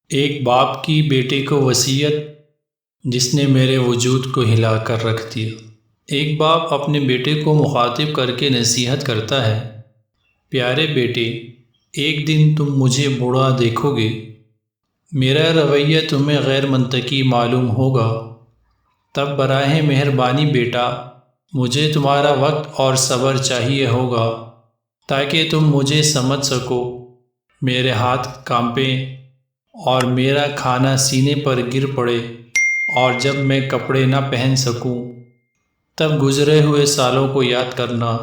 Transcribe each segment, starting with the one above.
ایک باپ کی بیٹے کو وصیت جس نے میرے وجود کو ہلا کر رکھ دیا۔ ایک باپ اپنے بیٹے کو مخاطب کر کے نصیحت کرتا ہے، پیارے بیٹے، ایک دن تم مجھے بوڑھا دیکھو گے، میرا رویہ تمہیں غیر منطقی معلوم ہوگا، تب براہ مہربانی بیٹا مجھے تمہارا وقت اور صبر چاہیے ہوگا تاکہ تم مجھے سمجھ سکو، میرے ہاتھ کانپیں اور میرا کھانا سینے پر گر پڑے، اور جب میں کپڑے نہ پہن سکوں تب گزرے ہوئے سالوں کو یاد کرنا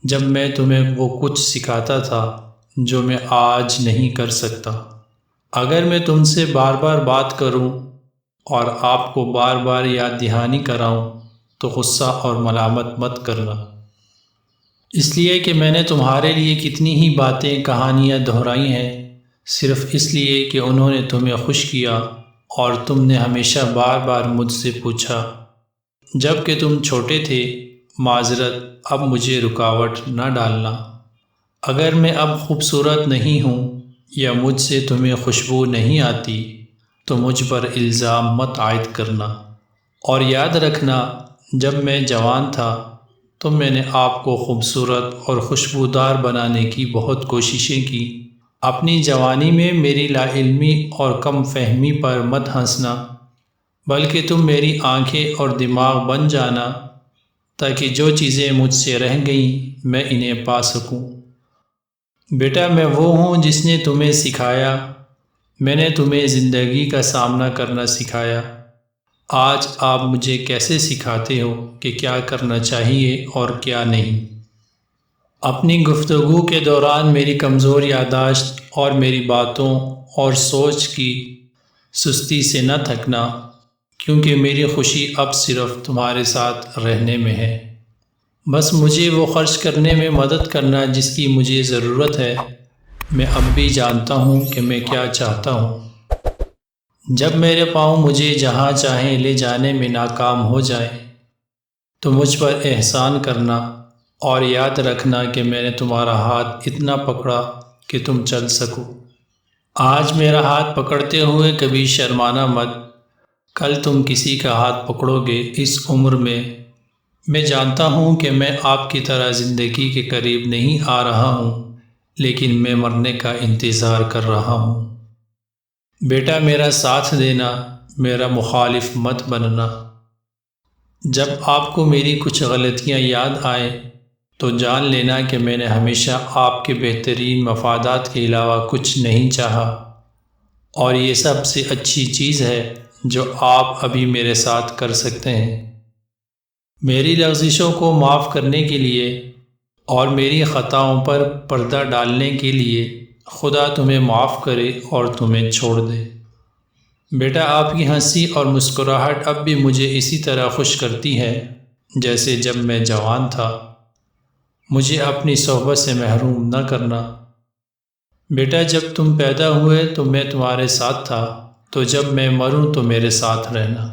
جب میں تمہیں وہ کچھ سکھاتا تھا جو میں آج نہیں کر سکتا۔ اگر میں تم سے بار بار بات کروں اور آپ کو بار بار یاد دہانی کراؤں تو غصہ اور ملامت مت کرنا، اس لیے کہ میں نے تمہارے لیے کتنی ہی باتیں کہانیاں دہرائی ہیں صرف اس لیے کہ انہوں نے تمہیں خوش کیا، اور تم نے ہمیشہ بار بار مجھ سے پوچھا جب کہ تم چھوٹے تھے، معذرت اب مجھے رکاوٹ نہ ڈالنا۔ اگر میں اب خوبصورت نہیں ہوں یا مجھ سے تمہیں خوشبو نہیں آتی تو مجھ پر الزام مت عائد کرنا، اور یاد رکھنا جب میں جوان تھا تو میں نے آپ کو خوبصورت اور خوشبودار بنانے کی بہت کوششیں کی۔ اپنی جوانی میں میری لا علمی اور کم فہمی پر مت ہنسنا، بلکہ تم میری آنکھیں اور دماغ بن جانا تاکہ جو چیزیں مجھ سے رہ گئیں میں انہیں پا سکوں۔ بیٹا میں وہ ہوں جس نے تمہیں سکھایا، میں نے تمہیں زندگی کا سامنا کرنا سکھایا۔ آج آپ مجھے کیسے سکھاتے ہو کہ کیا کرنا چاہیے اور کیا نہیں۔ اپنی گفتگو کے دوران میری کمزور یادداشت اور میری باتوں اور سوچ کی سستی سے نہ تھکنا، کیونکہ میری خوشی اب صرف تمہارے ساتھ رہنے میں ہے۔ بس مجھے وہ خرچ کرنے میں مدد کرنا جس کی مجھے ضرورت ہے۔ میں اب بھی جانتا ہوں کہ میں کیا چاہتا ہوں۔ جب میرے پاؤں مجھے جہاں چاہیں لے جانے میں ناکام ہو جائیں تو مجھ پر احسان کرنا، اور یاد رکھنا کہ میں نے تمہارا ہاتھ اتنا پکڑا کہ تم چل سکو۔ آج میرا ہاتھ پکڑتے ہوئے کبھی شرمانا مت، کل تم کسی کا ہاتھ پکڑو گے اس عمر میں جانتا ہوں کہ میں آپ کی طرح زندگی کے قریب نہیں آ رہا ہوں، لیکن میں مرنے کا انتظار کر رہا ہوں۔ بیٹا میرا ساتھ دینا، میرا مخالف مت بننا۔ جب آپ کو میری کچھ غلطیاں یاد آئیں تو جان لینا کہ میں نے ہمیشہ آپ کے بہترین مفادات کے علاوہ کچھ نہیں چاہا، اور یہ سب سے اچھی چیز ہے جو آپ ابھی میرے ساتھ کر سکتے ہیں۔ میری لغزشوں کو معاف کرنے کے لیے اور میری خطاؤں پر پردہ ڈالنے کے لیے خدا تمہیں معاف کرے اور تمہیں چھوڑ دے۔ بیٹا آپ کی ہنسی اور مسکراہٹ اب بھی مجھے اسی طرح خوش کرتی ہے جیسے جب میں جوان تھا۔ مجھے اپنی صحبت سے محروم نہ کرنا۔ بیٹا جب تم پیدا ہوئے تو میں تمہارے ساتھ تھا، تو جب میں مروں تو میرے ساتھ رہنا۔